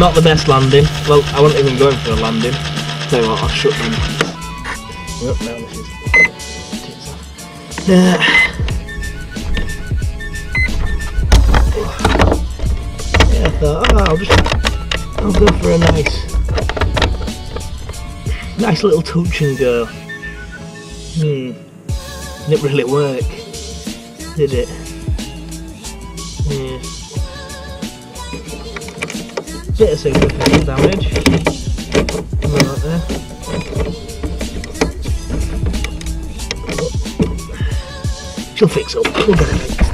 Not the best landing. Well, I wasn't even going for a landing. Tell you what, I'll shut them. Yep, now this is tits off. Yeah, I thought, oh, I'll go for a nice little touch and go. Didn't really work, did it? Yeah. Bit of superficial damage. Right there. She'll fix up. We'll get it fixed.